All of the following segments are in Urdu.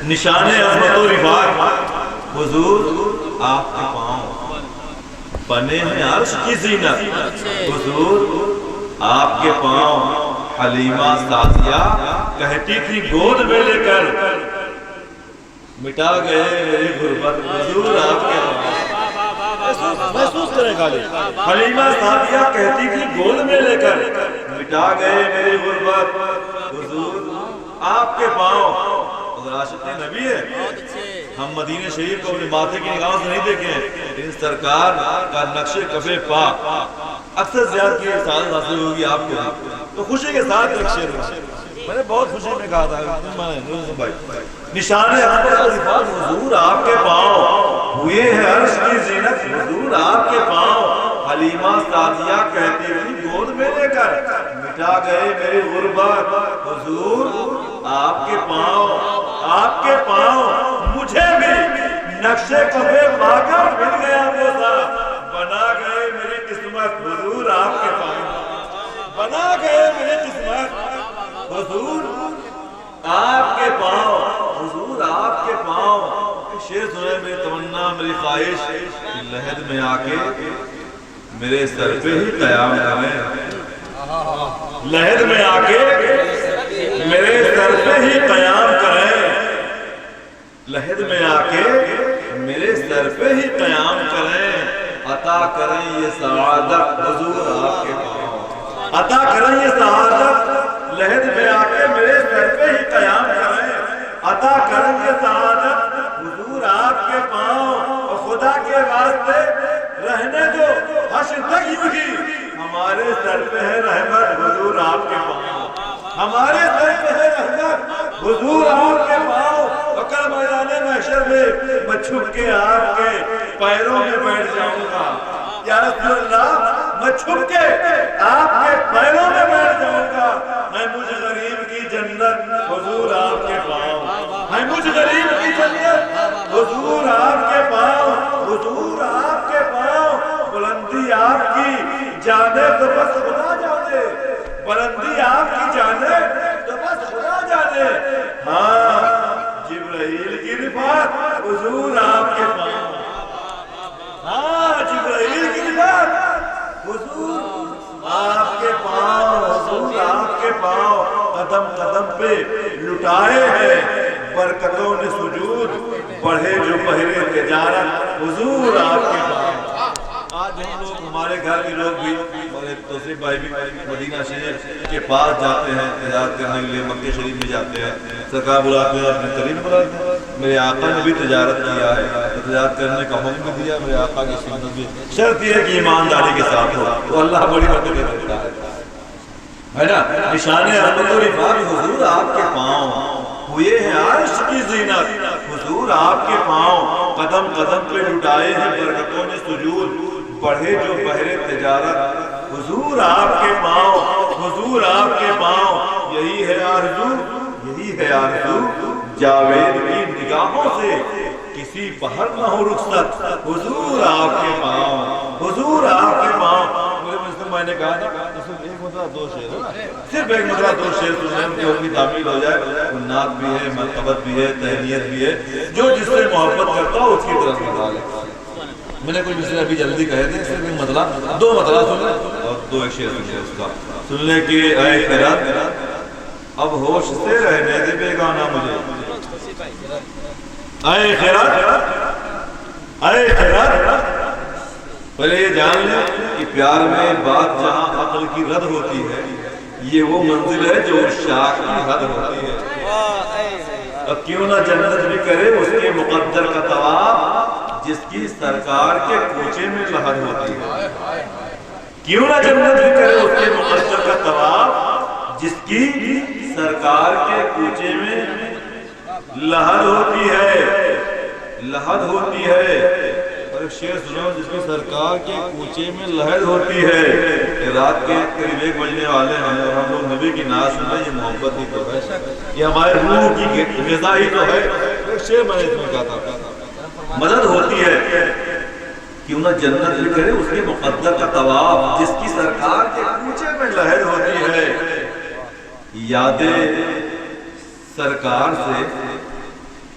نشان عظمت و رفعت حضور آپ کے پاؤں بنے ہیں عرش کی زینت حضور آپ کے پاؤں حلیمہ سعدیہ کہتی تھی گود میں لے کر مٹا گئے میری غربت حضور آپ کے پاؤں محسوس کریں گا حلیمہ سعدیہ کہتی تھی گود میں لے کر مٹا گئے میری غربت حضور آپ کے پاؤں عاشق نبی ہے ہم مدینہ شریف کو اپنے ماتھے کی نگاہوں سے نہیں دیکھیں لیکن سرکار کا نقش کف پا اکثر زیادہ کی سعادت حاصل ہوگی آپ کو تو خوشی کے ساتھ ایک شعر میں نے بہت خوشی میں کہا تھا نشان عظمت و رفعت حضور آپ کے پاؤں ہوئے ہیں عرش کی زینت حضور آپ کے پاؤں حلیمہ سعدیہ کہتی تھی گود میں لے کر مٹا گئے میری غربت حضور آپ کے پاؤں مجھے بھی نقشے کفے پا کر مل گیا بوسا بنا گئے میری قسمت حضور آپ کے پاؤں بنا گئے میری قسمت حضور آپ کے پاؤں حضور آپ کے پاؤں شعر سنے میری تمنا میری خواہش لحد میں آ کے میرے سر پہ ہی قیام کریں لحد میں آ کے میرے سر پہ ہی قیام کریں لحد میں آ کے میرے سر پہ ہی قیام کریں عطا کریں یہ سعادت حضور آپ کے پاؤں عطا کریں یہ سعادت لحد میں آ کے میرے سر پہ ہی قیام کریں عطا کریں یہ سعادت حضور آپ کے پاؤں اور خدا کے واسطے رہنے دو حشر تک یوں ہی ہمارے سر پہ ہے رحمت حضور آپ کے پاؤں ہمارے سر پہ ہے رحمت حضور آپ کے پاؤں اور کل میدان محشر میں میں چھپ کے آپ کے پیروں میں بیٹھ جاؤں گا یا رسول اللہ میں چھپ کے آپ کے پیروں میں بیٹھ جاؤں گا میں مجھ غریب کی جنت حضور آپ کے پاؤں میں مجھ غریب کی جنت حضور آپ کے پاؤں حضور آپ کے پاؤں بلندی آپ کی جانے تو بس خدا جانے بلندی آپ کی جانے تو بس خدا جانے ہاں جبرائیل کی رفعت حضور آپ کے پاؤں ہاں جبرائیل کی رفعت حضور آپ کے پاؤں حضور آپ کے پاؤں قدم قدم پہ لٹائے ہیں برکتوں نے سجود بڑھے جو بہرے تجارت حضور آپ کے پاؤں آج ہم لوگ ہمارے گھر کے لوگ بھی ہمارے توصیف بھائی بھی مدینہ شریف کے پاس جاتے ہیں تجارت کرنے کے لیے مکہ شریف میں جاتے ہیں سرکار بلاتے ہیں اپنے قریب بلاتے ہیں میرے آقا نے بھی تجارت کیا ہے تجارت کرنے کا حکم بھی دیا میرے آقا کی سنت بھی شرط یہ ہے کہ ایمانداری کے ساتھ ہو تو اللہ بڑی برکت دیتا ہے نا نشان عظمت و رفعت حضور آپ کے پاؤں ہوئے ہیں عرش کی زینت حضور آپ کے پاؤں قدم قدم پہ لٹائے ہیں برکتوں نے سجود بڑھے جو بہرے تجارت حضور آپ کے پاؤں حضور آپ کے پاؤں یہی ہے آرزو جاوید کی نگاہوں سے کسی پہر نہ ہو رخصت حضور آپ کے پاؤں حضور آپ کے پاؤں میں نے کہا صرف ایک مرتبہ دو شعر صرف ایک مرتبہ دو شعر سننے ان کی حکم کی تعمیل ہو جائے نعت بھی ہے مرتبت بھی ہے تہنیت بھی ہے جو جس سے محبت کرتا ہو اس کی طرف نکالے میں نے کوئی مسئلہ ابھی جلدی کہے دیں صرف ایک مطلب دو مطلب سن لیں اور دو ایک شعر سن لیں اس کا سن لیں کہ اے خیرات اب ہوش سے رہنے دے بیگانہ مجھے اے خیرات پہلے یہ جان لیں کہ پیار میں بات جہاں عقل کی رد ہوتی ہے یہ وہ منزل ہے جو عشاق کی حد ہوتی ہے اب کیوں نہ جنت بھی کرے اس کے مقدر کا طواف جس کی سرکار کے کوچے میں لحد ہوتی ہے کیوں نہ جنت بھی کرے اس کے مقدر کا طواف جس کی سرکار کے کوچے میں لحد ہوتی ہے اور ایک شعر سنو جس کی سرکار کے کوچے میں لہد ہوتی ہے رات کے قریب 1 بجنے والے ہیں اور ہم لوگ نبی کی نعت سن رہے ہیں یہ محبت ہی تو ہے یہ ہمارے روح کی غذا ہی تو ہے ایک شعر میں نے اس میں کہا تھا مدد ہوتی ہے کیوں نہ جنت بھی کرے اس کے مقدر کا طواف جس کی سرکار کے کوچے میں لہد ہوتی ہے یادیں سرکار سے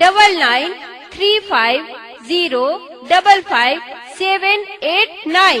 9930555789।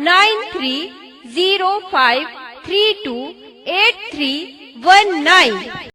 9305328319।